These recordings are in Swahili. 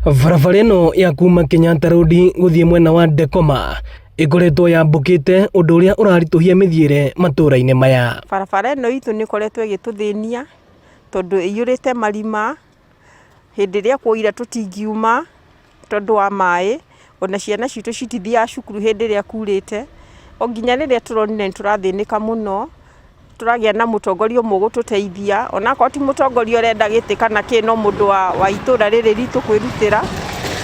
Barabara ĩno ya kuma Kenyatta Road guthie mwena wa Dekoma ikoretwo yambukite undu uria uraritũhia mithiire matũra-inĩ maya. Barabara ĩno itu nĩ koretwo ĩgĩtũthĩnia tondu ĩiyũrĩte marima, hĩndĩ ĩrĩa kwaura tũtingiuma tondu wa maĩ, ona ciana citũ citithiaga cukuru hĩndĩ ĩrĩa kurĩte. O nginya rĩrĩa tũronire nĩtũrathĩnĩka mũno, tũragĩa na mũtongoria ũmwe gũtũteithia, ona korwo ti mũtongoria ũrenda gĩtĩ kana kĩ, no mũndũ wa itũra rĩrĩ ritũ kwĩrutĩra,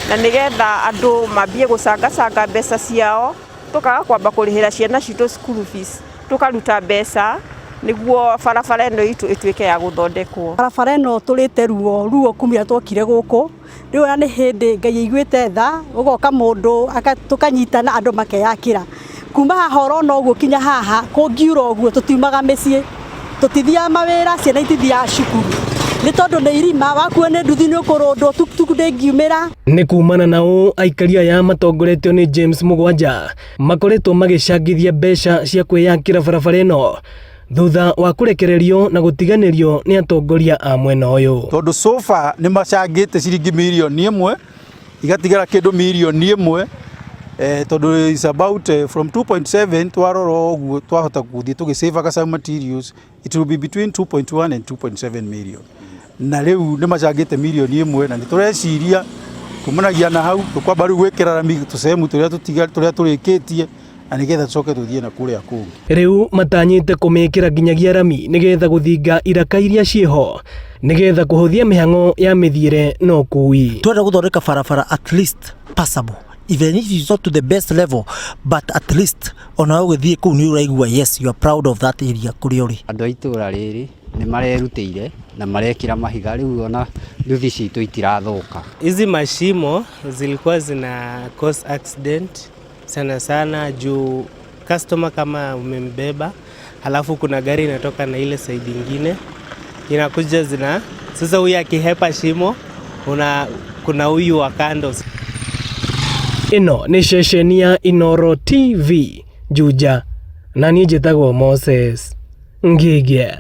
na nĩgetha andũ mambie gũcangacanga mbeca ciao, tũkaga kwamba kũrĩhĩra ciana citũ school fees, tũkaruta mbeca nĩguo barabara ĩno itũ ĩtuĩke ya gũthondekwo. Barabara ĩno tũrĩte ruo kumia twokire gũkũ, rĩu nĩ hĩndĩ Ngai aiguĩte tha, ũgoka mũndũ tũkanyitana andũ makeyakĩra. Kuma haha orona ũguo kinya haha kũngiura ũguo tũtiumaga mĩciĩ, tũtithiaga mawĩra, ciana itithiaga cukuru nĩ tondu nĩ irima, wakuo nĩ nduthi nĩ ũkũrũndwo tukutuku ndĩngiumĩra. Nĩ kumana na ũũ aikari aya matongoretio nĩ James Mũgwanja makoretwo magĩcangithia mbeca cia kwĩyakĩra barabara ĩno thutha wa kũrekererio na gũtiganĩrio nĩ atongoria a mwena ũyũ. Tondu sofa nĩ macangĩte ciringi mirioni 1 igatigara kĩndũ mirioni 1, tondu is about from 2.7 twarora ũguo twahota gũthie tũgĩsave some materials, it will be between 2.1 and 2.7 million. Na rĩu nĩ macangĩte mirioni 1 na nĩtũreciria kumanagia na hau tũkwamba rĩu gwĩkĩra rami tũcemu tũrĩa tũrĩkĩtie na nĩgetha tũcoke tũthiĩ na kũrĩa kũngĩ. Rĩu matanyĩte kũmĩkĩra nginyagia rami nĩgetha gũthinga iraka iria ciĩho nĩgetha kũhũthia mĩhang'o ya mĩthiĩre na ũkui. Twenda gũthondeka barabara at least passable, even if it's not to the best level, but at least ona ũgĩthiĩ kũu nĩ ũraigua yes, you are proud of that area kũrĩa ũrĩ. Andũ a itũra rĩrĩ nĩ marerutĩire na marekĩra mahiga, rĩu ona nduthi citũ itirathũka. Hizi mashimo zilikuwa zina cause accident sana sana juu customer kama umembeba halafu kuna gari inatoka na ile side nyingine inakuja sasa huyu akihepa shimo kuna huyu wa kando. Ino nĩ ceceni ya Inooro TV Juja na niĩ njĩtagwo Moses Ngigĩ.